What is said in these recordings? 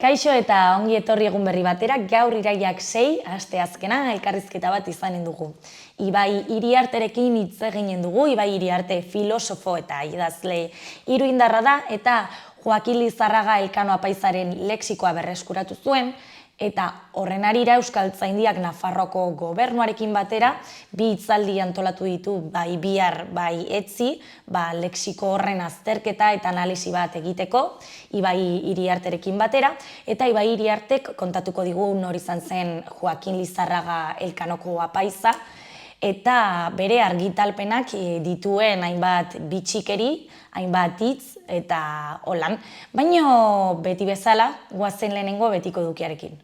Kaixo eta ongi etorri egun berri batera, gaur iraiak 6, asteazkena elkarrizketa bat izanen dugu. Ibai Iriarterekin hitz eginen dugu, Ibai Iriarte filosofo eta idazle iruindarra da, eta Joaquin Lizarraga Elkano apaizaren lexikoa berreskuratu zuen, eta horren harira Euskaltzaindiak Nafarroako gobernuarekin batera, bi hitzaldi antolatu ditu, bai bihar, bai etzi, lexiko horren azterketa eta analisi bat egiteko, Ibai Iriarterekin batera, eta Ibai Iriartek kontatuko digu nor izan zen Joaquin Lizarraga Elkanoko apaiza, eta bere argitalpenak dituen hainbat bitxikeri, hainbat hitz eta holan. Baina beti bezala, goazen lehenengo betiko dukiarekin.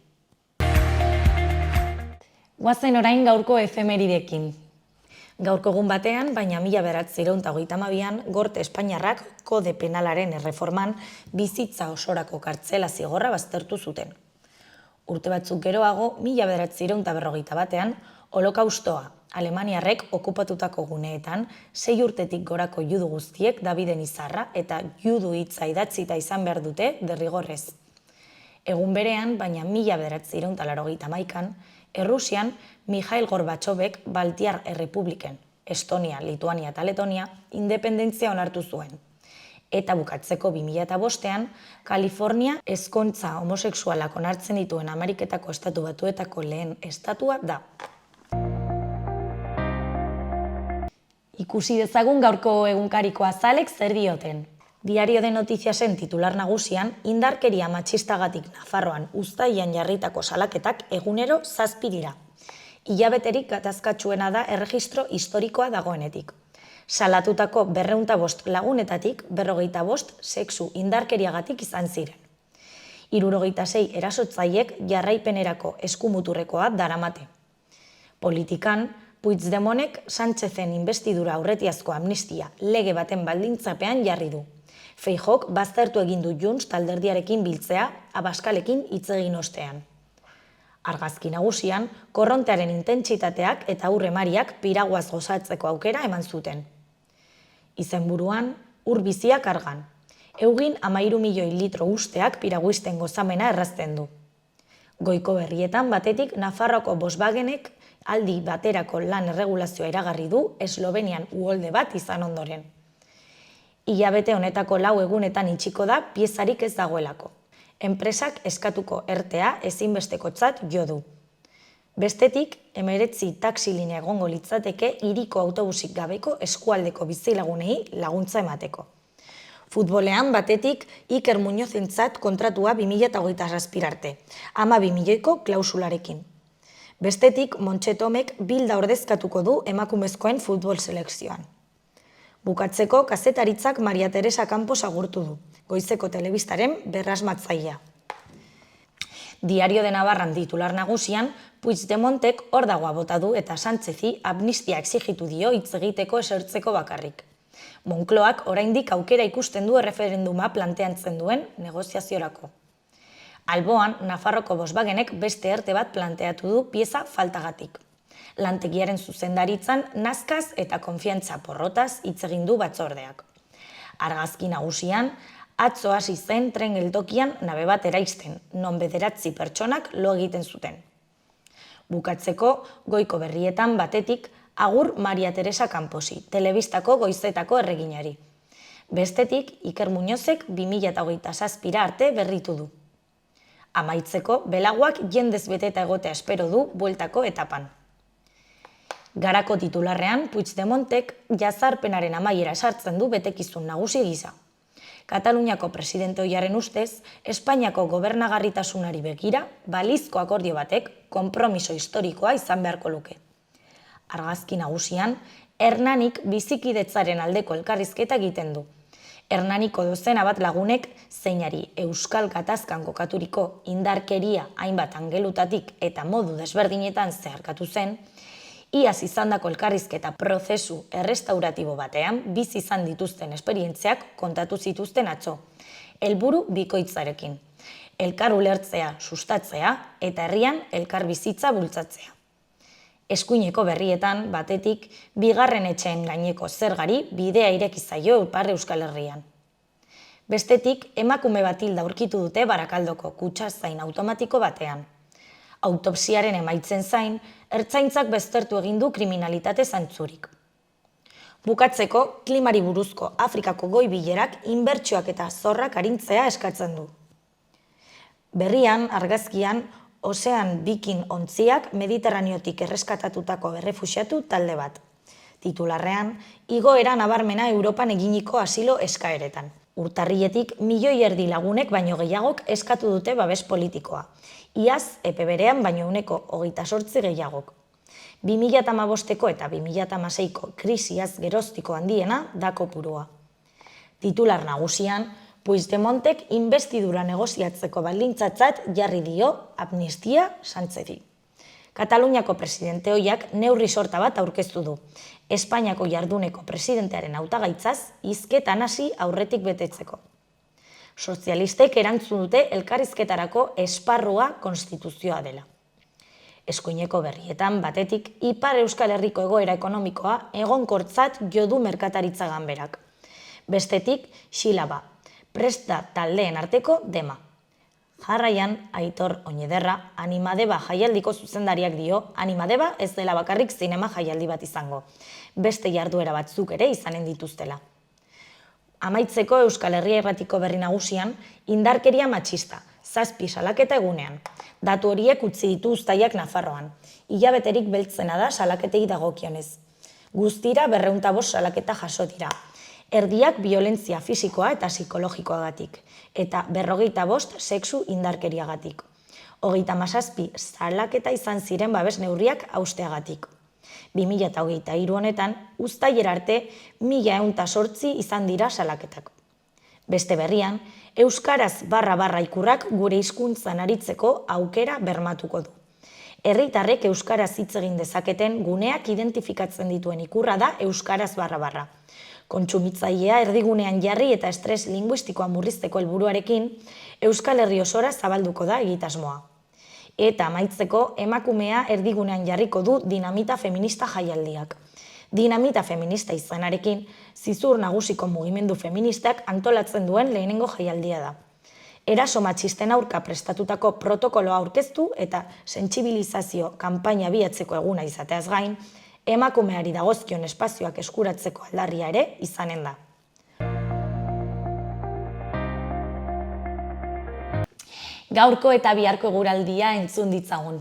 Goazen orain gaurko efemeridekin. Gaurko egun batean, baina 1932an, Gorte Espainiarrak kode penalaren erreforman bizitza osorako kartzela zigorra baztertu zuten. Urte batzuk geroago, 1941an, Holokaustoa, Alemaniarrek okupatutako guneetan 6 urtetik gorako judu guztiek Dabiden izarra eta judu hitza idatzita izan behar dute derrigorrez. Egun berean, baina 1981an, Errusian Mikhail Gorbatxovek Baltiar Errepubliken, Estonia, Lituania eta Letonia, independentzia onartu zuen. Eta bukatzeko 2005an, Kalifornia ezkontza homosexualak onartzen dituen Ameriketako Estatu Batuetako lehen estatua da. Ikusi dezagun gaurko egunkariko azalek zer dioten. Diario de Notiziasen titular nagusian, indarkeria matxistagatik Nafarroan uztailean jarritako salaketak egunero 7 dira. Hilabeterik gatazkatsuena da erregistro historikoa dagoenetik. Salatutako 205 lagunetatik 45 sexu indarkeriagatik izan ziren. 76 erasotzaileek jarraipenerako eskumuturrekoa daramate. Politikan, Puigdemontek Sánchezen inbestidura aurretiazko amnistia lege baten baldintzapean jarri du. Feijóok baztertu egin du Junts talderdiarekin biltzea Abaskalekin hitz egin ostean. Argazki nagusian, korrontearen intentsitateak eta urremariak piraguaz gozatzeko aukera eman zuten. Izenburuan, ur biziak argan. Eugin 13 milioi litro usteak piraguisten gozamena errazten du. Goiko berrietan batetik Nafarroako Volkswagenek aldi baterako lan erregulazioa iragarri du Eslovenian uholde bat izan ondoren. Hilabete honetako 4 egunetan itxiko da piezarik ez dagoelako. Enpresak eskatuko ertea ezinbestekotzat jo du. Bestetik, 19 taxilinea egongo litzateke hiriko autobusik gabeko eskualdeko bizilagunei laguntza emateko. Futbolean batetik Iker Muñozentzat kontratua 2027 arte, 12 milioiko klausularekin. Bestetik, Montse Tomek Bilda ordezkatuko du emakumezkoen futbol selekzioan. Bukatzeko, kazetaritzak Maria Teresa Campos agurtu du, Goizeko telebistaren berrasmatzailea. Diario de Navarran titular nagusian, Puigdemontek hor dagoa bota du eta Sánchezi amnistia exigitu dio hitz egiteko esertzeko bakarrik. Moncloak oraindik aukera ikusten du erreferenduma planteatzen duen negoziaziorako. Alboan, Nafarroko Volkswagenek beste erte bat planteatu du pieza faltagatik. Lantegiaren zuzendaritzan nazkaz eta konfiantza porrotaz hitz egin du batzordeak. Argazki nagusian, atzo hasi zen tren geltokian nabe bat eraisten, non 9 pertsonak lo egiten zuten. Bukatzeko, goiko berrietan batetik, agur Maria Teresa Camposi, telebistako goizetako erreginari. Bestetik, Iker Muñozek 2027 arte berritu du. Amaitzeko, belaguak jendez beteta egotea espero du bueltako etapan. Garako titularrean, Puigdemontek jazarpenaren amaiera esartzen du betekizun nagusi gisa. Kataluniako presidente ohiaren ustez, Espainiako gobernagarritasunari begira, balizko akordio batek konpromiso historikoa izan beharko luke. Argazki nagusian, Hernanik bizikidetzaren aldeko elkarrizketa egiten du. Hernaniko dozena bat lagunek zeinari euskal gatazkan kokaturiko indarkeria hainbat angelutatik eta modu desberdinetan zeharkatu zen, iaz izandako elkarrizketa prozesu errestauratibo batean bizi izan dituzten esperientziak kontatu zituzten atzo, helburu bikoitzarekin, elkar ulertzea sustatzea eta herrian elkar bizitza bultzatzea. Eskuineko berrietan, batetik, bigarren etxeen gaineko zergari bidea ireki zaio Ipar Euskal Herrian. Bestetik, emakume bat hilda aurkitu dute Barakaldoko kutxazain automatiko batean. Autopsiaren emaitzen zain, ertzaintzak baztertu egin du kriminalitate zantzurik. Bukatzeko, klimari buruzko Afrikako goi bilerak inbertsioak eta zorrak arintzea eskatzen du. Berrian, argazkian, Ozean Viking ontziak Mediterraneotik erreskatatutako errefuxiatu talde bat. Titularrean, igoera nabarmena Europan eginiko asilo eskaeretan. Urtarriletik 1,5 milioi lagunek baino gehiagok eskatu dute babes politikoa. Iaz, epe berean baino 28% gehiagok. 2015ko eta 2016ko krisiaz geroztiko handiena da kopurua. Titular nagusian, Puigdemontek investidura negoziatzeko baldintzatzat jarri dio amnistia Sánchezi. Kataluniako presidente ohiak neurri sorta bat aurkeztu du. Espainiako jarduneko presidentearen hautagaitzaz hizketan hasi aurretik betetzeko. Sozialistek erantzun dute elkarrizketarako esparrua konstituzioa dela. Eskuineko berrietan batetik Ipar Euskal Herriko egoera ekonomikoa egonkortzat jo du merkataritza ganberak. Bestetik, Xilaba, presta taldeen arteko dema. Jarraian, Aitor Oñederra, Animadeba jaialdiko zuzendariak dio, Animadeba ez dela bakarrik zinema jaialdi bat izango. Beste jarduera batzuk ere izanen dituztela. Amaitzeko Euskal Herria Irratiko berri nagusian, indarkeria matxista, 7 salaketa egunean. Datu horiek utzi ditu uztaiak Nafarroan. Hilabeterik beltzena da salaketei dagokionez. Guztira 205 salaketa jaso dira. Erdiak violentzia fisikoa eta psikologikoagatik, eta 45 sexu indarkeriagatik. 37 salaketa izan ziren babes neurriak hausteagatik. 2023 honetan, uztailera arte 1.108 izan dira salaketak. Beste berrian, euskaraz // ikurrak gure hizkuntzan aritzeko aukera bermatuko du. Herritarrek euskaraz hitz egin dezaketen guneak identifikatzen dituen ikurra da euskaraz // Kontsumitzailea erdigunean jarri eta estres linguistikoa murrizteko helburuarekin, Euskal Herri osora zabalduko da egitasmoa. Eta amaitzeko, emakumea erdigunean jarriko du dinamita feminista jaialdiak. Dinamita feminista izanarekin, zizur nagusiko mugimendu feministak antolatzen duen lehenengo jaialdia da. Eraso matxisten aurka prestatutako protokoloa aurkeztu eta sentsibilizazio kanpaina abiatzeko eguna izateaz gain, emakumeari dagozkion espazioak eskuratzeko aldarria ere izanen da. Gaurko eta biharko eguraldia entzun ditzagun.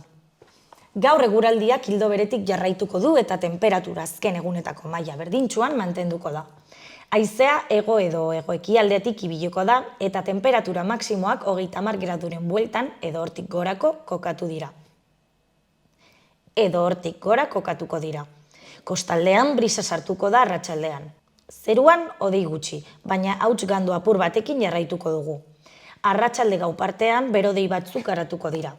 Gaur eguraldiak ildo beretik jarraituko du eta temperatura azken egunetako maila berdintsuan mantenduko da. Haizea hego edo hego-ekialdetik ibiliko da eta temperatura maksimoak 30 graduren bueltan edo hortik gorako kokatu dira. Edo hortik gora kokatuko dira. Kostaldean brisa sartuko da arratsaldean. Zeruan hodei gutxi, baina hauts gandu apur batekin jarraituko dugu. Arratsalde gau partean berodei batzuk garatuko dira.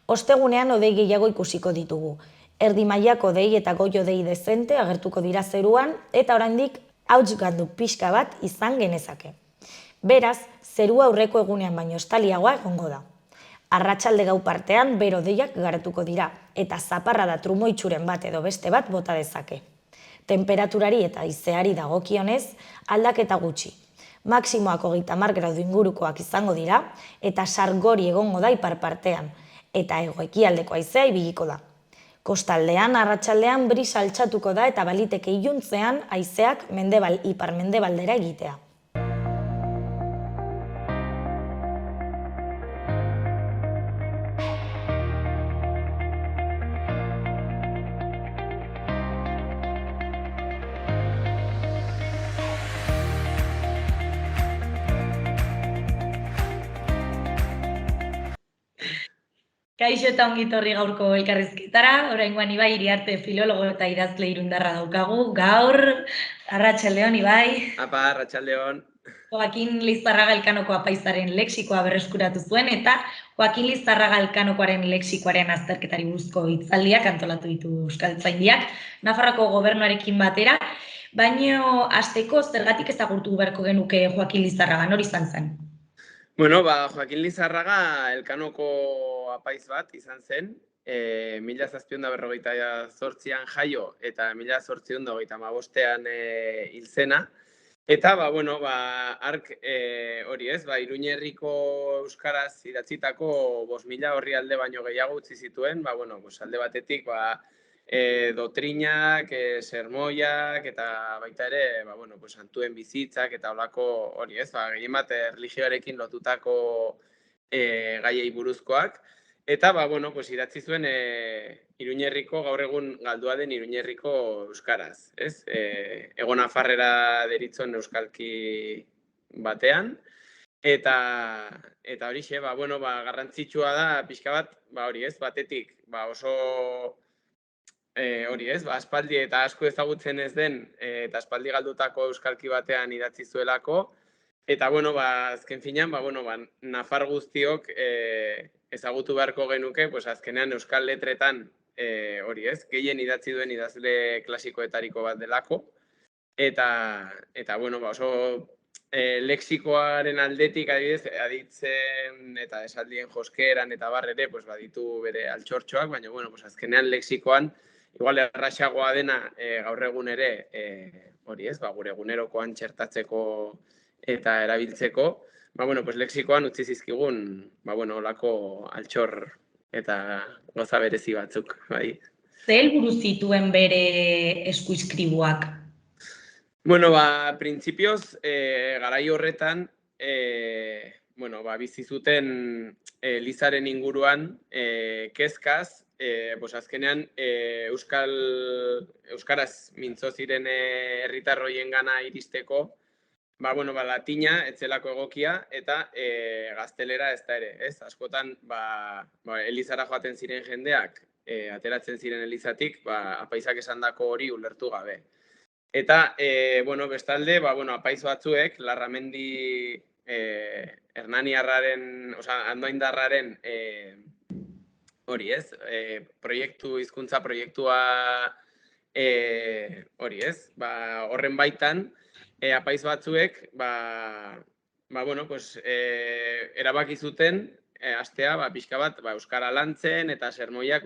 Ostegunean hodei gehiago ikusiko ditugu. Erdi mailako hodei eta goi hodei dezente agertuko dira zeruan eta oraindik hauts gandu pixka bat izan genezake. Beraz, zerua aurreko egunean baino estaliagoa egongo da. Arratsalde gau partean bero-hodeiak garatuko dira eta zaparrada trumoitsuren bat edo beste bat bota dezake. Temperaturari eta haizeari dagokionez aldaketa gutxi. Maksimoak 30 gradu ingurukoak izango dira eta sargori egongo da ipar partean eta hego-ekialdeko haizea ibiliko da. Kostaldean arratsaldean brisa altxatuko da eta baliteke iluntzean haizeak ipar-mendebaldera egitea. Kaixo eta ongitorri gaurko elkarrizketara, oraingoan Ibai Iriarte filologo eta idazle irundarra daukagu. Gaur, arratsaldeon Ibai. Apa, arratsaldeon. Joakin Lizarraga Elkanoko apaizaren lexikoa berreskuratu zuen eta Joakin Lizarraga Elkanokoaren lexikoaren azterketari buruzko hitzaldiak antolatu ditu Euskaltzaindiak Nafarroako gobernuarekin batera, baino hasteko zergatik ezagutu beharko genuke Joakin Lizarraga, nor izan zen? Bueno, Joakin Lizarraga Elkanoko apaiz bat izan zen, 1748an jaio eta 1855an hil zena, Eta, bueno, ark hori ez, Iruñerriko euskaraz idatzitako 5.000 orrialde baino gehiago utzi zituen, bueno, alde batetik, dotrinak, sermoiak, eta baita ere, bueno, santuen bizitzak, eta holako hori ez, gehien bat erlijioarekin lotutako gaiei buruzkoak. Eta, bueno, idatzi zuen Iruñerriko, gaur egun galdua den Iruñerriko euskaraz, ez? Ego Nafarrera deritzon euskalki batean, eta horixe, bueno, garrantzitsua da, pixka bat, hori ez, batetik, oso hori ez, aspaldi eta asko ezagutzen ez den, eta aspaldi galdutako euskalki batean idatzi zuelako, eta, bueno, azken finean, Nafar guztiok ezagutu beharko genuke, azkenean euskal letretan, hori ez, gehien idatzi duen idazle klasikoetariko bat delako, eta bueno, oso lexikoaren aldetik, adibidez, aditzen eta esaldien joskeran eta barrere, baditu bere altxortxoak, baina, bueno, azkenean lexikoan, igual erraxagoa dena gaur egun ere, hori ez, gure egunerokoan txertatzeko eta erabiltzeko, bueno, lexikoan utzi zizkigun, bueno, olako altxor eta goza berezi batzuk, bai. Ze helburu zituen bere eskuizkribuak? Bueno, printzipioz, garai horretan, bueno, bizi zuten Elizaren inguruan kezkaz, azkenean euskaraz mintzo ziren herritarroien gana iristeko, bueno, latina etzelako egokia eta gaztelera ez da ere, ez? Askotan, Elizara joaten ziren jendeak, ateratzen ziren Elizatik, apaizak esandako hori ulertu gabe. Eta, bueno, bestalde, apaiz batzuek, Larramendi Hernaniarraren, Andoaindarraren, hori ez, hizkuntza proiektua, hori ez, horren baitan, apaiz batzuek, bueno, erabaki zuten, hastea, pixka bat, euskara lantzen eta sermoiak,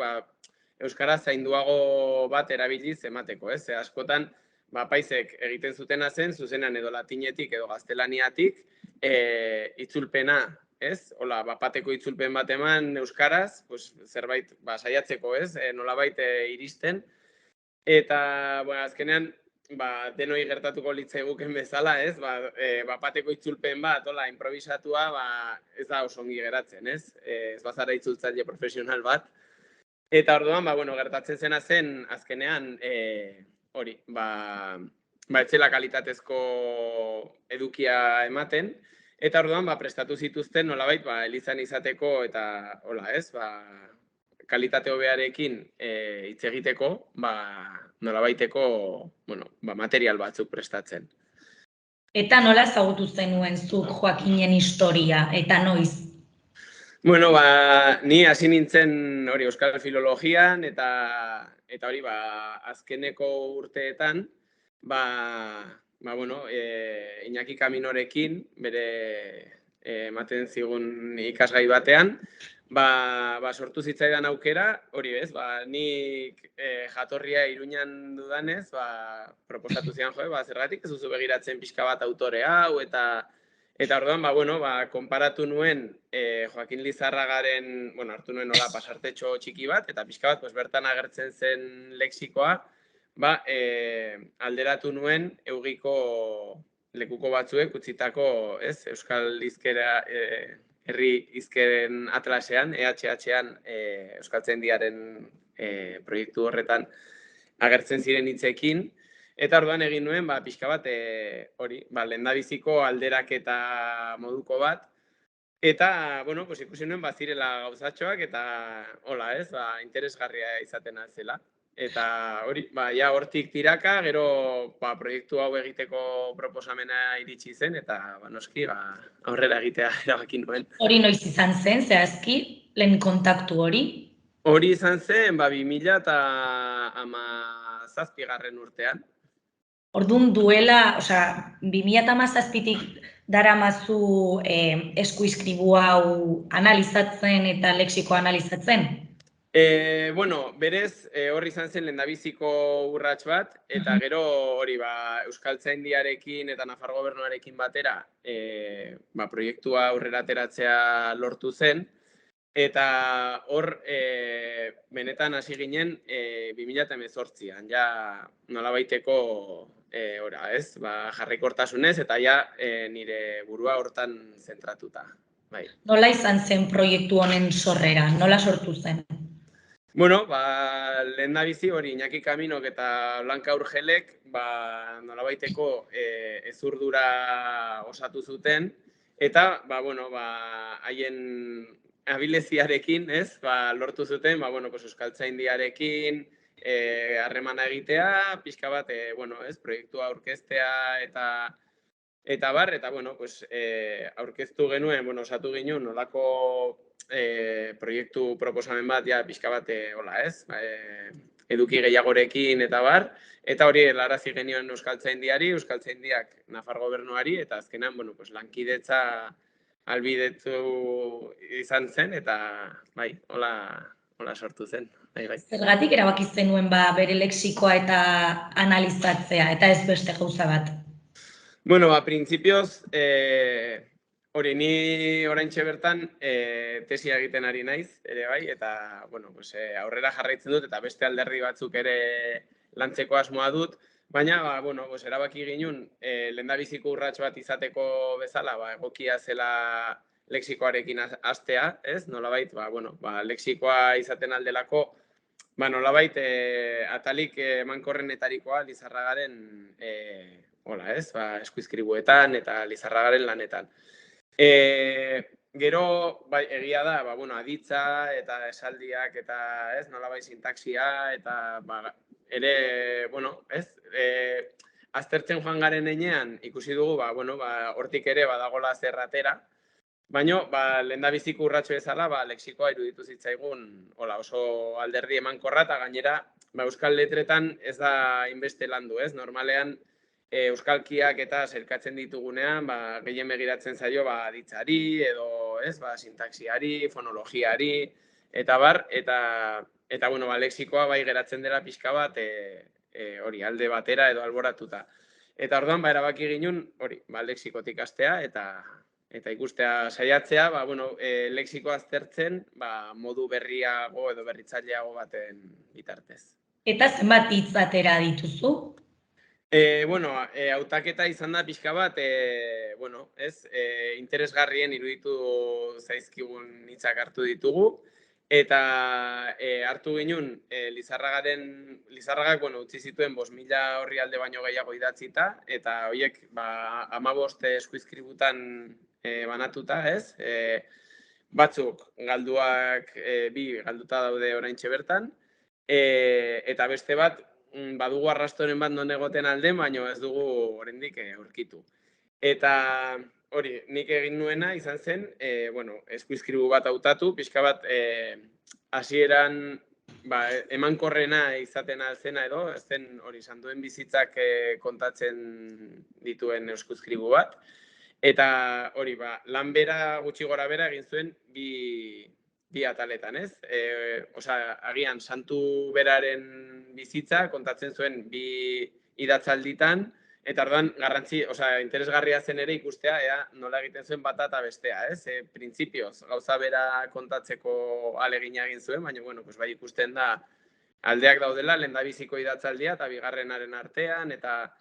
euskara zainduago bat erabiliz emateko, ez? Askotan, apaizek egiten zutena zen, zuzenan edo latinetik edo gaztelaniatik, itzulpena, ez? Hola, bateko itzulpen bat eman euskaraz, zerbait saiatzeko, ez? Nolabait iristen. Eta, azkenean, denoi gertatuko litzaiguken bezala, ez? Bateko itzulpen bat, hola, improvisatua, ez da oso ongi geratzen, ez? Ez bazara itzultzaile profesional bat. Eta orduan, bueno, gertatzen zena zen, azkenean, hori, etzela kalitatezko edukia ematen, eta orduan, prestatu zituzten nolabait, Elizan izateko eta, hola, ez, kalitate hobearekin hitz egiteko, nolabaiteko, bueno, material batzuk prestatzen. Eta nola ezagutu zenuen zuk Joakinen historia, eta noiz? Bueno, ni hasi nintzen hori euskal filologian, eta hori, azkeneko urteetan, bueno, Iñaki Kaminorekin, bere ematen zigun ikasgai batean, sortu zitzaidan aukera, hori bez, nik jatorria Iruñan dudanez, proposatu zian zergatik ez duzu begiratzen pixka bat autore hau, eta orduan, bueno, konparatu nuen Joakin Lizarragaren, bueno, hartu nuen nola pasartetxo txiki bat, eta pixka bat, bertan agertzen zen lexikoa, alderatu nuen eugiko lekuko batzuek utzitako, ez, euskal hizkera, herri hizkeren atlasean, EHH-an, Euskaltzaindiaren proiektu horretan agertzen ziren hitzekin, eta orduan egin nuen, pixka bat, hori, lehendabiziko alderaketa moduko bat, eta, bueno, ikusi nuen zirela gauzatxoak, eta, hola, ez, interesgarria izaten altzela. Eta hori, hortik tiraka, gero proiektu hau egiteko proposamena iritsi zen, eta noski, aurrera egitea erabaki nuen. Hori noiz izan zen, zehazki, lehen kontaktu hori? Hori izan zen, 2017 urtean. Orduan duela, 2017tik daramazu eskuizkribu hau analizatzen eta lexiko analizatzen? Bueno, berez, hor izan zen lehendabiziko urrats bat, eta gero hori Euskaltzaindiarekin eta Nafar Gobernuarekin batera proiektua aurrera ateratzea lortu zen, eta hor benetan hasi ginen 2018an, ja nolabaiteko jarraikortasunez, eta ja nire burua hortan zentratuta. Bai. Nola izan zen proiektu honen sorrera? Nola sortu zen? Bueno, lehendabizi hori Iñaki Kaminok eta Blanka Urgelek nolabaiteko ezurdura osatu zuten, eta haien abileziarekin, ez, lortu zuten, Euskaltzaindiarekin harremana egitea, pixka bat, proiektua aurkeztea eta aurkeztu genuen, osatu ginen, nolako proiektu proposamen bat, pixka bat, eduki gehiagorekin eta eta hori helarazi genioen Euskaltzaindiari, Euskaltzaindiak Nafar Gobernuari, eta azkenan, lankidetza albidetu izan zen, eta hola sortu zen. Zergatik erabaki zenuen bere lexikoa eta analizatzea, eta ez beste gauza bat? Bueno, printzipioz, hori, ni oraintxe bertan tesia egiten ari naiz, ere bai, eta aurrera jarraitzen dut, eta beste alderdi batzuk ere lantzeko asmoa dut, baina erabaki ginen lehendabiziko urrats bat izateko bezala, egokia zela lexikoarekin hastea, ez? Nolabait, lexikoa izaten aldelako, nolabait atalik emankorrenetarikoa Lizarragaren eskuizkribuetan eta Lizarragaren lanetan. Gero, egia da, aditza eta esaldiak eta nolabait sintaxia eta ere, aztertzen joan garen heinean ikusi dugu, hortik ere badagola zerratera, baina, lehendabiziko urratxo bezala, lexikoa iruditu zitzaigun oso alderdi emankorra, eta gainera, euskal letretan ez da inbeste landu, ez? Normalean, euskalkiak eta zerkatzen ditugunean, gehien begiratzen zaio aditzari, edo, sintaxiari, fonologiari, eta lexikoa bai geratzen dela pixka bat, hori, alde batera edo alboratuta. Eta orduan, erabaki ginen, hori, lexikotik hastea, eta ikustea saiatzea, lexikoa aztertzen, modu berriago edo berritzaileago baten bitartez. Eta zenbat hitz atera dituzu? Hautaketa izan da pixka bat, interesgarrien iruditu zaizkigun hitzak hartu ditugu, eta hartu ginen Lizarragak utzi zituen 5.000 orrialde baino gehiago idatzita, eta horiek 15 eskuizkributan banatuta, ez? Batzuk galduak, bi galduta daude oraintxe bertan, eta beste bat, badugu arrastoren bat non egoten alde, baina ez dugu oraindik aurkitu. Eta hori, nik egin nuena izan zen, eskuizkribu bat hautatu, pixka bat hasieran emankorrena izaten alzena edo, ez zen hori sanduen bizitzak kontatzen dituen eskuizkribu bat. Eta hori, lan bera gutxi gora bera egin zuen bi ataletan, ez? Agian, santu beraren bizitza kontatzen zuen bi idatzalditan, eta orduan interesgarria zen ere ikustea, nola egiten zuen bata eta bestea, ez? Printzipioz, gauza bera kontatzeko ahalegina egin zuen, baina, bai ikusten da aldeak daudela, lehendabiziko idatzaldia eta bigarrenaren artean, eta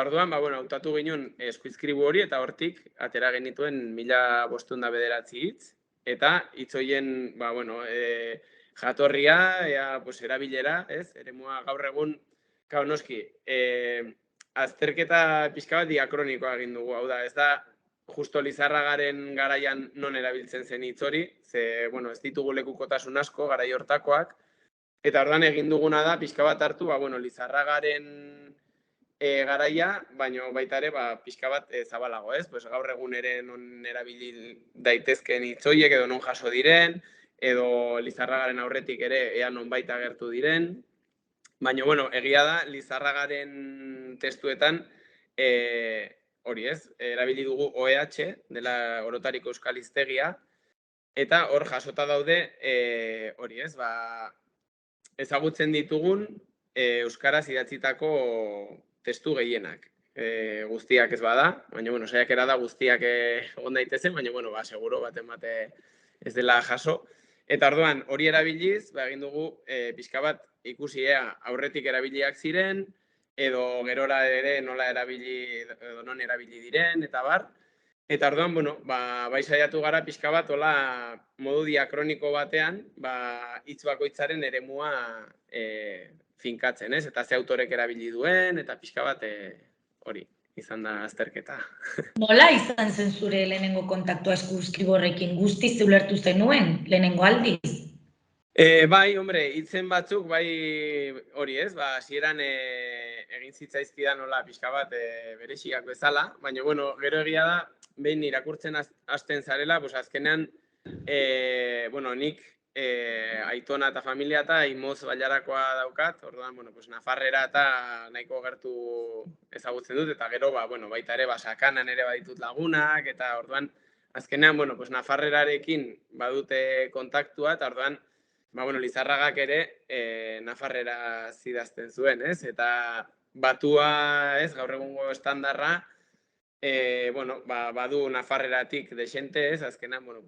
orduan, hautatu ginen eskuizkribu hori, eta hortik, atera genituen 1509 hitz, eta hitz horien, jatorria, erabilera, ez? Eremua gaur egun, noski, azterketa pixka bat diakronikoa egin dugu, hau da, ez da, justo Lizarragaren garaian non erabiltzen zen hitz hori, ez ditugu lekukotasun asko, garai hortakoak, eta orduan egin duguna da, pixka bat hartu, Lizarragaren garaia, baina baita ere, pixka bat zabalago, ez? Gaur egun ere non erabili daitezken hitz horiek, edo non jaso diren, edo Lizarragaren aurretik ere ea non baita agertu diren. Baina, egia da, Lizarragaren testuetan, hori ez, erabili dugu OEH, dela Orotariko Euskal Hiztegia, eta hor jasota daude hori ez, ezagutzen ditugun euskaraz idatzitako testu gehienak. Guztiak ez bada, baina bueno, saiakera da guztiak egon daitezen, baina bueno, seguro baten bate ez dela jaso. Eta orduan, hori erabiliz, egin dugu pixka bat ikusi aurretik erabiliak ziren, edo gerora ere nola erabili, edo non erabili diren, eta bar. Eta orduan, bueno, bai saiatu gara pixka bat, hola modu diakroniko batean, hitz bakoitzaren eremua finkatzen, ez? Eta ze autorek erabili duen, eta pixka bat hori, izan da azterketa. Nola izan zen zure lehenengo kontaktua eskuzkriborrekin? Guztiz ulertu zenuen, lehenengo aldiz? Bai, hombre, hitzen batzuk, bai hori ez, hasieran egin zitzaizkidan nola pixka bat berexiak bezala, baina, bueno, gero egia da, behin irakurtzen hasten zarela, azkenean, bueno, nik aitona eta familia eta imoz bailarakoa daukat, orduan, bueno, nafarrera eta nahiko gertu ezagutzen dut, eta gero, bueno, baita ere, sakanan ere baditut lagunak, eta orduan, azkenean, bueno, nafarrerarekin badute kontaktua, eta orduan, bueno, Lizarragak ere nafarrera zidazten zuen, ez? Eta batua, ez, gaur egungo estandarra, bueno, badu nafarreratik desente, ez? Azkenan, bueno,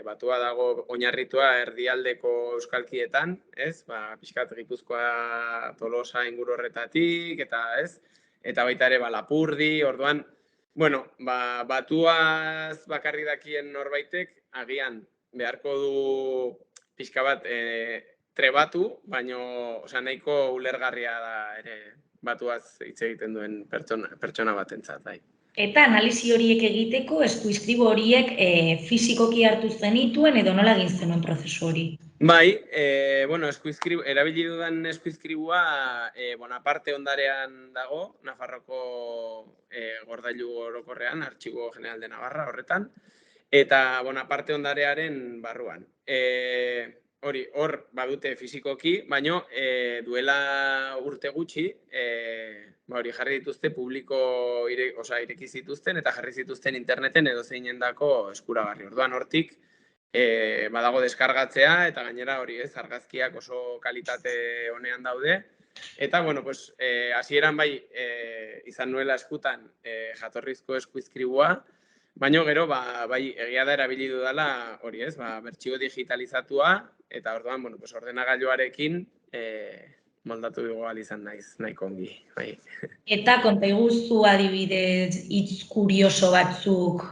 batua dago oinarritua erdialdeko euskalkietan, ez? Pixkat Gipuzkoa Tolosa inguru horretatik, eta ez? Eta baita ere Lapurdi, orduan, bueno, batuaz bakarri dakien norbaitek, agian beharko du pixka bat trebatu, baino nahiko ulergarria da ere batuaz hitz egiten duen pertsona batentzat. Eta analisi horiek egiteko eskuizkribo horiek fisikoki hartu zenituen edo nola egin zenuen prozesu hori? Bai, bueno, erabili dudan eskuizkribua Bonaparte ondarean dago, Nafarroko gordailu orokorrean, Artxibo General de Navarra horretan, eta Bonaparte ondarearen barruan. Hor badute fisikoki, baino duela urte gutxi, hori jarri dituzte publiko ireki zituzten eta jarri zituzten interneten edo zeinendako eskuragarri. Orduan hortik badago deskargatzea eta gainera hori ez, argazkiak oso kalitate honean daude. Eta, bueno, hasieran bai izan nuela eskutan jatorrizko eskuizkribua, baina gero, bai, egia da erabili dudala hori ez, bertsio digitalizatua, eta orduan, bueno, ordenagailuarekin moldatu dugu izan nahiko ongi. Eta konta iguzu adibidez hitz kurioso batzuk?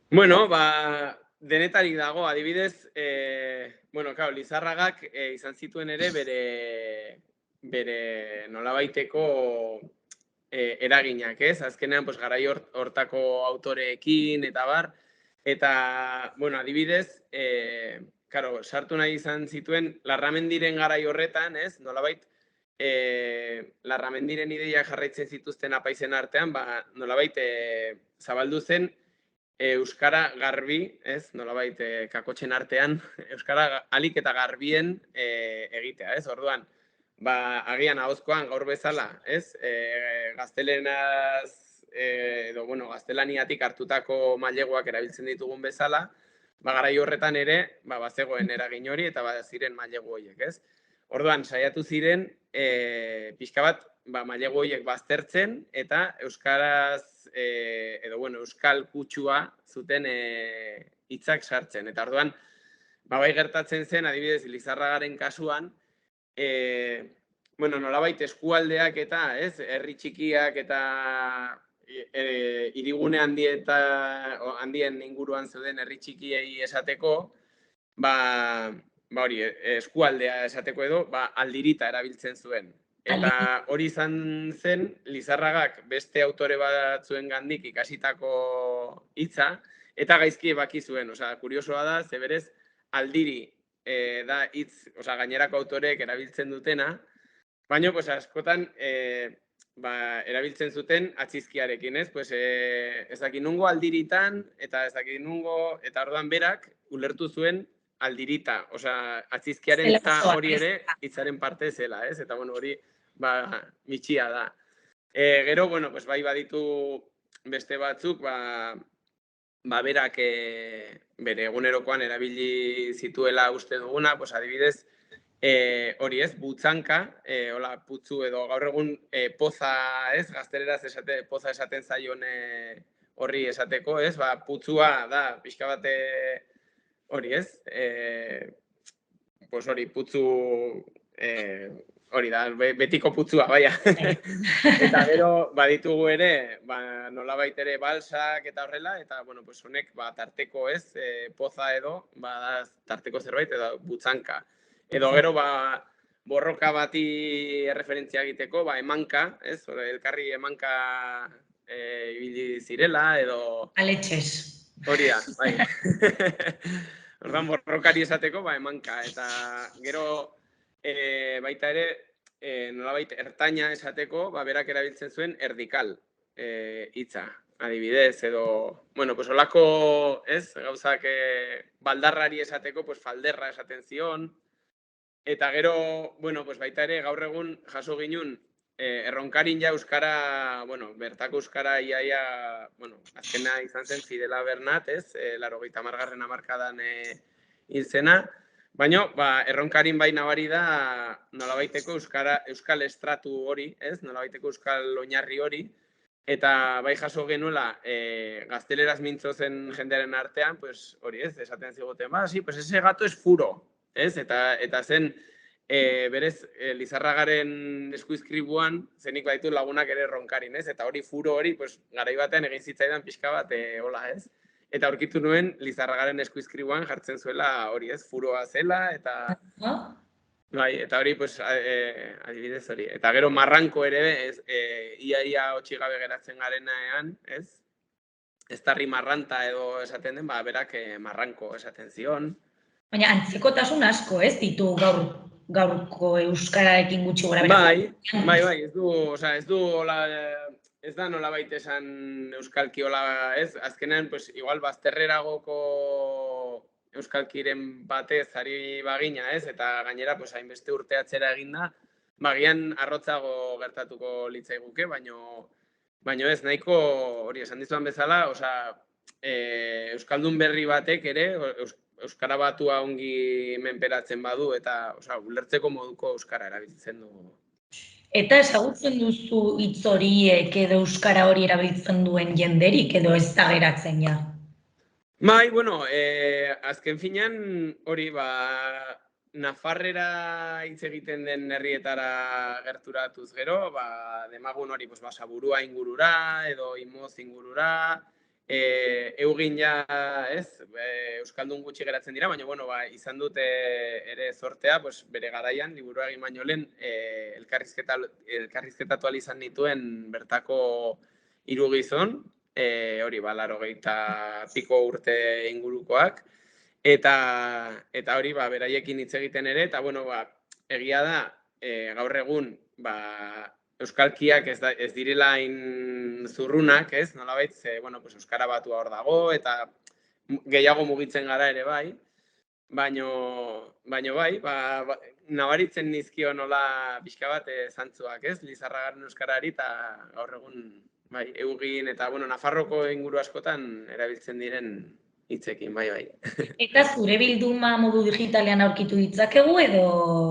Bueno, denetarik dago, adibidez, bueno, Lizarragak izan zituen ere bere nolabaiteko eraginak, ez? Azkenean, garai hortako autoreekin eta bar, eta, bueno, adibidez, sartu nahi izan zituen Larramendiren garai horretan, ez? Nolabait, Larramendiren ideia jarraitzen zituzten apaizen artean, nolabait zabaldu zen euskara garbi, ez? Nolabait kakotxen artean, euskara alik eta garbien egitea, ez? Orduan, agian ahozkoan gaur bezala, ez? Gaztelenaz, edo, bueno, gaztelaniatik hartutako maileguak erabiltzen ditugun bezala, garai horretan ere, bazegoen eragin hori eta ziren mailegu horiek, ez? Orduan, saiatu ziren, pixka bat, mailegu horiek baztertzen eta euskaraz, edo, bueno, euskal kutsua zuten hitzak sartzen. Eta orduan, bai gertatzen zen, adibidez, Lizarragaren kasuan, bueno, nolabait eskualdeak eta, ez, herri txikiak eta hirigune handien inguruan zeuden herri txikiei esateko, hori, eskualdea esateko edo, aldirita erabiltzen zuen. Eta hori izan zen, Lizarragak beste autore batzuen gandik ikasitako hitza, eta gaizki ebaki zuen. Kuriosoa da, ze berez, aldiri da hitz, gainerako autoreek erabiltzen dutena, baina, askotan, erabiltzen zuten atzizkiarekin, ez? Ez dakit nungo aldiritan, eta ez dakit nungo, eta orduan berak, ulertu zuen aldirita, atzizkiaren hitza hori ere, hitzaren parte zela, ez? Eta, bueno, hori, mitxia da. Gero, bueno, bai baditu beste batzuk, berak bere egunerokoan erabili zituela uste duguna, pues adibidez, hori ez, butzanka, hola, putzu edo gaur egun poza, ez, gazteleraz poza esaten zaion horri esateko, ez, putzua da, pixka bate hori ez, pues hori, putzu, hori da, betiko putzua, baina. Eta gero, baditugu ere, nolabait ere balsak eta horrela, eta, bueno, pues honek, tarteko ez, poza edo, tarteko zerbait, edo butzanka. Edo gero, borroka bati erreferentzia egiteko, emanka, ez, elkarri emanka ibili zirela, edo... Aletxez. Hori da, bai. Ordan borrokari esateko, emanka. Eta gero, baita ere, nolabait ertaina esateko, berak erabiltzen zuen erdikal hitza, adibidez, edo, bueno, pues holako, ez, gauzak baldarrari esateko, pues falderra esaten zion, eta gero, bueno, pues baita ere, gaur egun jaso ginun, erronkarin ja euskara, bueno, bertako euskara iaia, bueno, azkena izan zen Fidela Bernat, ez, 80. hamarkadan hil zena, baina, erronkarin bai nabari da nolabaiteko euskal estratu hori, ez, nolabaiteko euskal oinarri hori, eta bai jaso genuela gazteleraz mintzo zen jendearen artean, pues hori ez, esaten zigoten, sí, pues ese gato es furo, ez, eta zen, berez, Lizarragaren eskuizkribuan, zenik baitu lagunak ere erronkarin, ez? Eta hori furo hori, pues, garai batean egin zitzaidan pixka bat, hola, ez? Eta aurkitu nuen Lizarragaren eskuizkribuan jartzen zuela hori, ez? Furoa zela, eta... Bai, eta hori, pues, adibidez hori. Eta gero marranko ere, ez, ia otxigabe geratzen garenean, ez? Ez tarri marranta edo esaten den, berak marranko esaten zion. Baina antzekotasun asko, ez, ditu gaurko euskararekin gutxi gora bera. Bai, ez du hola, ez da nolabait esan euskalki hola, ez, azkenean, pues, igual bazterreragoko euskalkiren batez ari bagina, ez, eta gainera, pues, hainbeste urte atzera eginda, bagian arrotzago gertatuko litzaiguke, baino ez, nahiko, hori esan dizuan bezala, euskaldun berri batek ere, euskara batua ongi menperatzen badu, eta ulertzeko moduko euskara erabiltzen dugu. Eta ezagutzen duzu hitz horiek edo euskara hori erabiltzen duen jenderik edo ez da geratzen ja? Bai, bueno, azken finean hori, nafarrera hitz egiten den herrietara gerturatuz gero, demagun hori, Basaburua ingurura, edo Imoz ingurura, eugin ja, ez, euskaldun gutxi geratzen dira, baina, bueno, izan dute ere zortea, bere garaian, liburua egin baino lehen, elkarrizketatu izan nituen bertako 3 gizon, hori, 80 piko urte ingurukoak, eta hori, beraiekin hitz egiten ere, eta, bueno, egia da, gaur egun, euskalkiak ez direla hain zurrunak, ez, nolabait, bueno, euskara batua hor dago, eta gehiago mugitzen gara ere bai, baino bai, nabaritzen nizkio nola pixka bat zantzuak, ez, Lizarragaren euskarari, eta gaur egun, bai, eugin, eta, bueno, Nafarroko inguru askotan erabiltzen diren hitzekin, bai. Eta zure bilduma modu digitalean aurkitu ditzakegu edo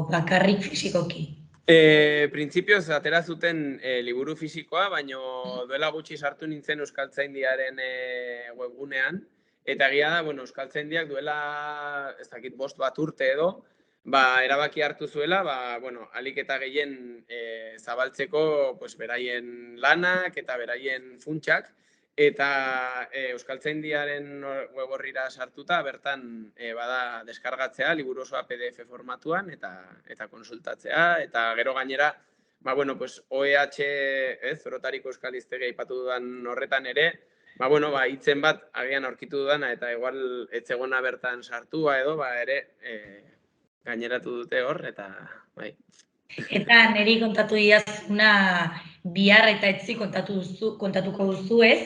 bakarrik fisikoki? Printzipioz, atera zuten liburu fisikoa, baino duela gutxi sartu nintzen Euskaltzaindiaren webgunean, eta egia da, bueno, Euskaltzaindiak duela, ez dakit 5 urte edo, erabaki hartu zuela, bueno, ahalik eta gehien zabaltzeko, beraien lanak eta beraien funtsak, eta Euskaltzaindiaren web orrira sartuta, bertan bada deskargatzea, liburu osoa PDF formatuan, eta konsultatzea, eta gero gainera, bueno, OEH, ez, Orotariko Euskaliztegi aipatu dudan horretan ere, bueno, hitzen bat agian aurkitu dudana, eta igual etzegona bertan sartua edo, ere gaineratu dute hor, eta bai. Eta niri kontatu didazuna bihar eta etzi kontatuko duzu ez,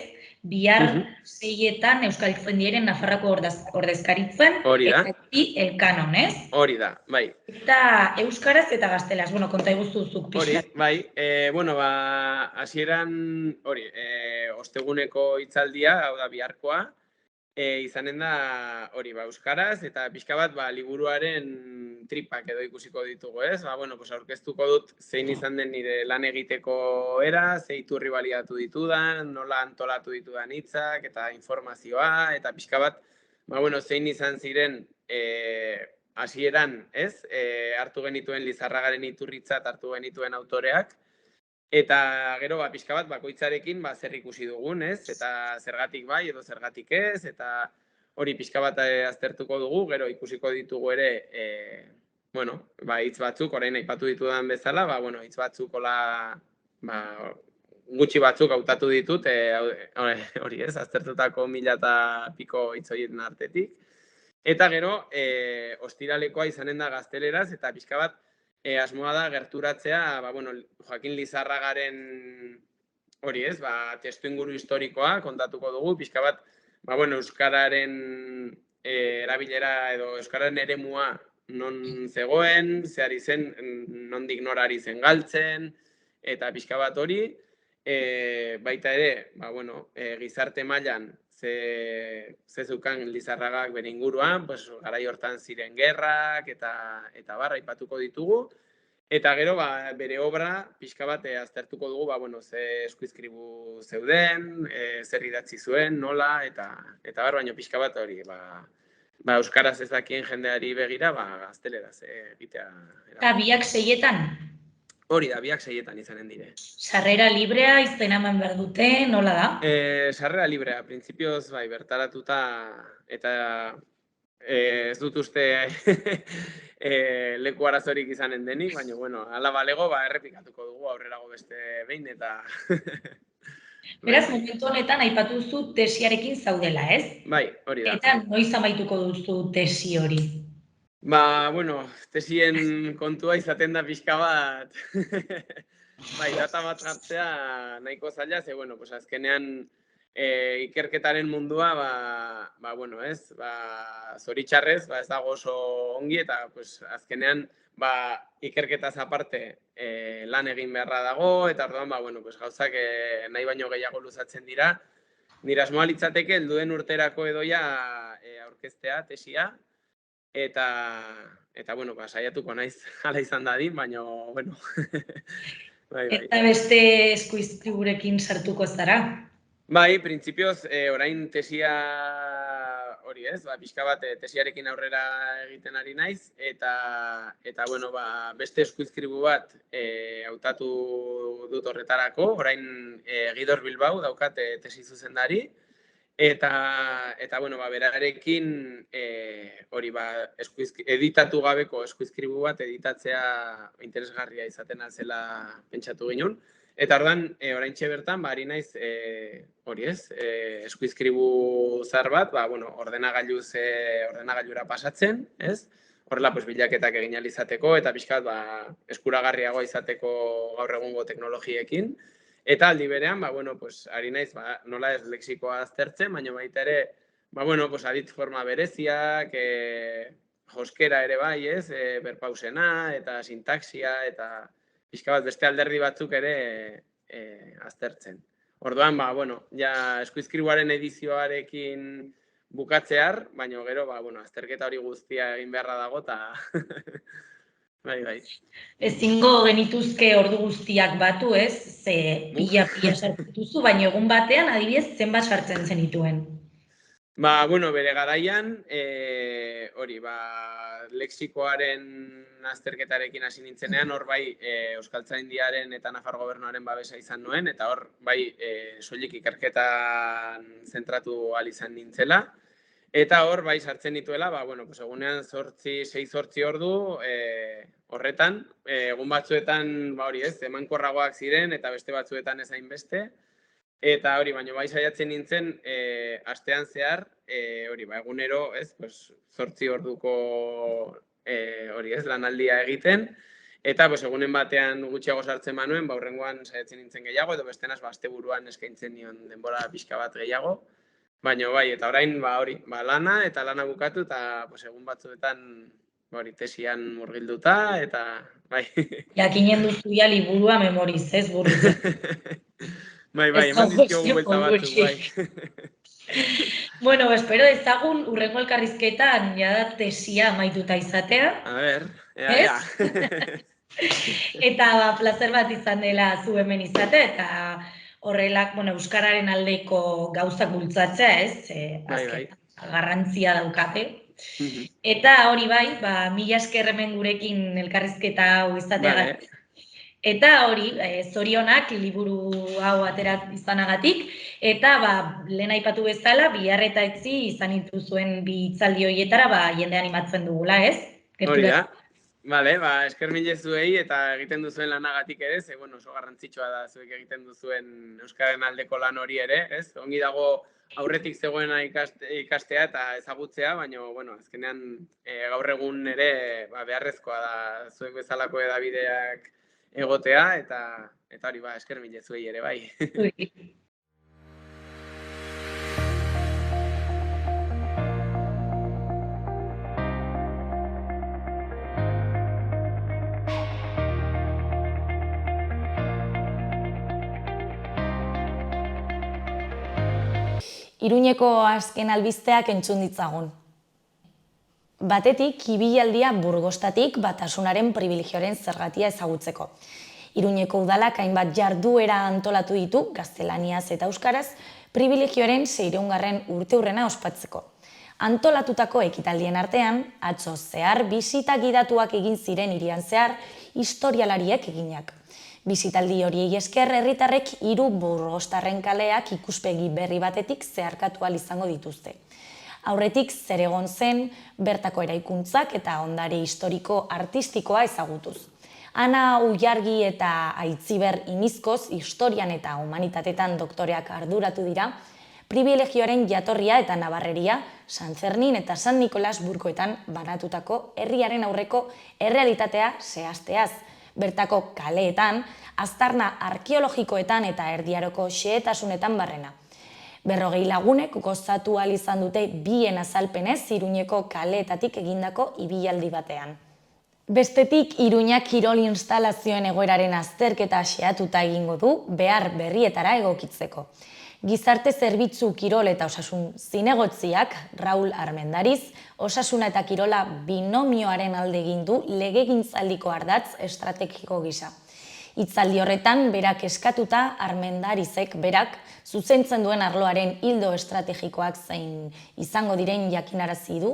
bihar 6etan Euskaltzaindiaren Nafarroko ordezkaritzen, eta etzi Elkanon, ez? Hori da, bai. Eta euskaraz eta gaztelaz, bueno, konta iguztuzuk pixka. Hori, bai, bueno, hasieran, hori, osteguneko hitzaldia, hau da biharkoa, izanen da hori euskaraz, eta pixka bat liburuaren tripak edo ikusiko ditugu, ez? Pues aurkeztuko dut zein izan den nire lan egiteko era, ze iturri baliatu ditudan, nola antolatu ditudan hitzak eta informazioa, eta pixka bat, zein izan ziren hasieran, ez? Hartu genituen Lizarragaren iturritzat hartu genituen autoreak, eta gero pixka bat bakoitzarekin zer ikusi dugun, ez? Eta zergatik bai edo zergatik ez, eta hori pixka bat aztertuko dugu, gero ikusiko ditugu ere, hitz batzuk, orain aipatu ditudan bezala, hitz batzuk gutxi batzuk hautatu ditut, hori ez, aztertutako 1000 eta piko hitz horien artetik. Eta gero, ostiralekoa izanen da gazteleraz, eta pixka bat, asmoa da gerturatzea, Joakin Lizarragaren hori ez, testu inguru historikoa kontatuko dugu, pixka bat, euskararen erabilera edo euskararen eremua non zegoen, zehari zen, nondik norari zen galtzen, eta pixka bat hori, baita ere, gizarte mailan ze zeukan Lizarragak bere inguruan, garai hortan ziren gerrak eta barra aipatuko ditugu. Eta gero, bere obra, pixka bat aztertuko dugu, ze eskuizkribu zeuden, zer idatzi zuen, nola, eta baino pixka bat hori, euskaraz ez dakien jendeari begira, gazteleraz egitea. Eta biak 6etan? Hori da, biak 6etan izanen dire. Sarrera librea izena eman behar dute, nola da? Sarrera librea, printzipioz bertaratuta, eta ez dut uste leku arazorik izanen denik, baina, ala balego, errepikatuko dugu aurrerago beste behin, eta... Beraz, momentu honetan aipatu duzu tesiarekin zaudela, ez? Bai, hori da. Eta noiz amaituko duzu tesi hori? Tesien kontua izaten da pixka bat, data bat jartzea nahiko zaila, ze, azkenean ikerketaren mundua, zoritxarrez, ez dago oso ongi, eta azkenean ikerketaz aparte lan egin beharra dago, eta orduan, gauzak nahi baino gehiago luzatzen dira. Nire asmoa litzateke, helduen urterako edoia aurkeztea, tesia, eta saiatuko naiz hala izan dadin, baina, Eta beste eskuizkriburekin sartuko zara? Bai, printzipioz, orain tesia hori ez, pixka bat tesiarekin aurrera egiten ari naiz, eta beste eskuizkribu bat hautatu dut horretarako, orain Gidor Bilbao daukat tesi zuzendari, eta berarekin hori editatu gabeko eskuizkribu bat editatzea interesgarria izaten zela pentsatu ginen. Eta ordan, oraintxe bertan, ari naiz, hori ez, eskuizkribu zar bat, ordenagailura pasatzen, ez? Horrela, bilaketak egin ahal izateko, eta pixkat, eskuragarriagoa izateko gaur egungo teknologiekin. Eta aldi berean, ari naiz, nola ez lexikoa aztertzen, baina baita ere, adit forma bereziak, joskera ere bai, ez, berpausena, eta sintaxia, eta pixka bat beste alderdi batzuk ere aztertzen. Orduan, eskuizkribuaren edizioarekin bukatzear, baina gero, azterketa hori guztia egin beharra dago, eta bai. Ezingo genituzke ordu guztiak batu, ez? Ze pila sartuzu, baina egun batean, adibidez, zenbat sartzen zenituen? Bere garaian, hori, lexikoaren azterketarekin hasi nintzenean, hor bai Euskaltzaindiaren eta Nafar Gobernuaren babesa izan nuen, eta hor bai soilik ikerketan zentratu ahal izan nintzela. Eta hor bai sartzen dituela, egunean 6-8 ordu horretan, egun batzuetan, hori ez, emankorragoak ziren, eta beste batzuetan ez hainbeste. Eta hori, baina bai saiatzen nintzen, astean zehar, hori, egunero, ez, 8 orduko hori ez, lanaldia egiten, eta egunen batean gutxiago sartzen manuen, hurrengoan saiatzen nintzen gehiago, edo bestenaz, asteburuan eskaintzen nion denbora pixka bat gehiago, baina bai, eta orain, hori, lana, eta lana bukatu, eta egun batzuetan, hori, tesian murgilduta, eta bai. Jakinen duzu ja liburua memoriz, ez buruz. Bai, eman dizkiogu buelta batzuk, bai. Bueno, espero ezagun urrengo elkarrizketan jada tesia amaituta izatea, A ber, ez? ea. Eta plazer bat izan dela zu hemen izate, eta horrelak, euskararen aldeko gauzak bultzatzea, ez? Azken, garrantzia daukate. Eta hori bai, mila esker hemen gurekin elkarrizketa hau izateagatik. Eta hori, zorionak liburu hau aterat izanagatik, eta lehen aipatu bezala, bihar eta etzi izan dituzuen bi hitzaldi horietara jende animatzen dugula, ez? Hori da. Bale, esker mila zuei eta egiten duzuen lanagatik ere, ze, oso garrantzitsua da zuek egiten duzuen euskaren aldeko lan hori ere, ez? Ongi dago aurretik zegoena ikastea eta ezagutzea, baina, azkenean gaur egun ere beharrezkoa da zuek bezalako edabideak egotea, eta hori esker mila zuei ere, bai. Iruñeko azken albizteak entzun ditzagun. Batetik, ibilaldia Burgostatik batasunaren privilegioaren zergatia ezagutzeko. Iruñeko udalak hainbat jarduera antolatu ditu, gaztelaniaz eta euskaraz, privilegioaren 600. urteurrena ospatzeko. Antolatutako ekitaldien artean, atzo zehar bisita gidatuak egin ziren hirian zehar, historialariek eginak. Bisitaldi horiei esker herritarrek 3 Burgostarren kaleak ikuspegi berri batetik zeharkatu ahal izango dituzte. Aurretik zer egon zen, bertako eraikuntzak eta ondare historiko artistikoa ezagutuz. Ana Ullargi eta Aitziber Inizkoz historian eta humanitatetan doktoreak arduratu dira, privilegioaren jatorria eta nabarreria San Fernin eta San Nikolas burkoetan banatutako herriaren aurreko errealitatea zehazteaz. Bertako kaleetan, aztarna arkeologikoetan eta erdiaroko xehetasunetan barrena. 40 lagunek gozatu ahal izan dute bien azalpenez Iruñeko kaleetatik egindako ibilaldi batean. Bestetik, Iruñak kirol instalazioen egoeraren azterketa xehatuta egingo du behar berrietara egokitzeko. Gizarte zerbitzu kirol eta osasun zinegotziak, Raul Armendariz, osasuna eta kirola binomioaren alde egin du legegintzaldiko ardatz estrategiko gisa. Hitzaldi horretan, berak eskatuta, Armendarizek berak zuzentzen duen arloaren ildo estrategikoak zein izango diren jakinarazi du,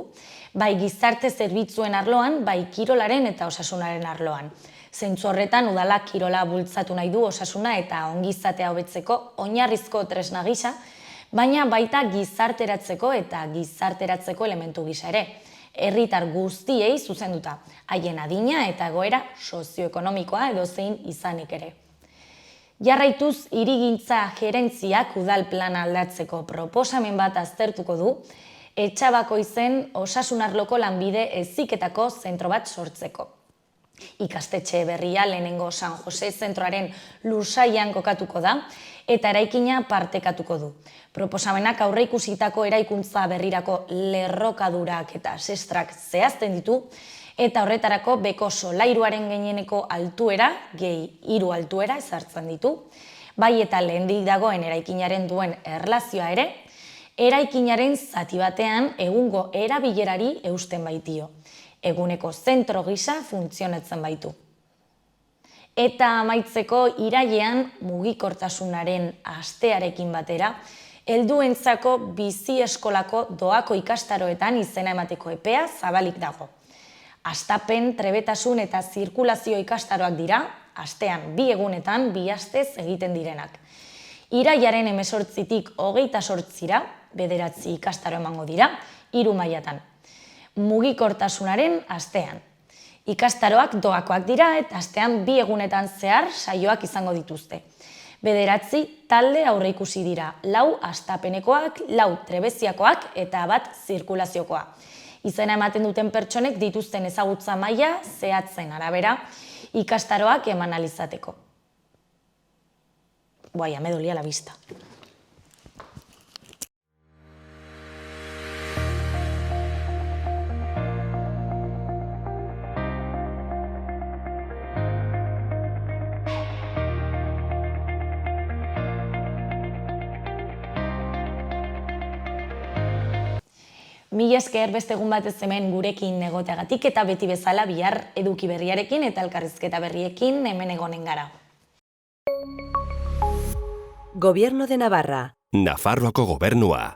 bai gizarte zerbitzuen arloan, bai kirolaren eta osasunaren arloan. Zentzu horretan, udalak kirola bultzatu nahi du osasuna eta ongizatea hobetzeko oinarrizko tresna gisa, baina baita gizarteratzeko eta gizarteratzeko elementu gisa ere. Herritar guztiei zuzenduta, haien adina eta egoera sozioekonomikoa edozein izanik ere. Jarraituz, hirigintza gerentziak udal plana aldatzeko proposamen bat aztertuko du, Etxabakoizen osasun arloko lanbide heziketako zentro bat sortzeko. Ikastetxe berria lehenengo San Jose zentroaren lursaian kokatuko da eta eraikina partekatuko du. Proposamenak aurreikusitako eraikuntza berrirako lerrokadurak eta sestrak zehazten ditu eta horretarako beko solairuaren gehieneko altuera, gehi 3 altuera ezartzen ditu, bai eta lehendik dagoen eraikinaren duen erlazioa ere, eraikinaren zati batean egungo erabilerari eusten baitio. Eguneko zentro gisa funtzionatzen baitu. Eta amaitzeko irailean mugikortasunaren astearekin batera, helduentzako bizi eskolako doako ikastaroetan izena emateko epea zabalik dago. Hastapen, trebetasun eta zirkulazio ikastaroak dira, astean 2 egunetan 2 astez egiten direnak. Irailaren 18tik 28ra, 9 ikastaro emango dira, 3 mailatan. Mugikortasunaren astean. Ikastaroak doakoak dira eta astean 2 egunetan zehar saioak izango dituzte. 9 talde aurreikusi dira, 4 hastapenekoak, 4 trebeziakoak eta 1 zirkulaziokoa. Izena ematen duten pertsonek dituzten ezagutza maila zehatzen arabera ikastaroak eman ahal izateko. Buah, me dolía la vista. Mila esker beste egun batez hemen gurekin egoteagatik eta beti bezala bihar eduki berriarekin eta elkarrizketa berriekin hemen egonen gara. Gobierno de Navarra. Nafarroako gobernua.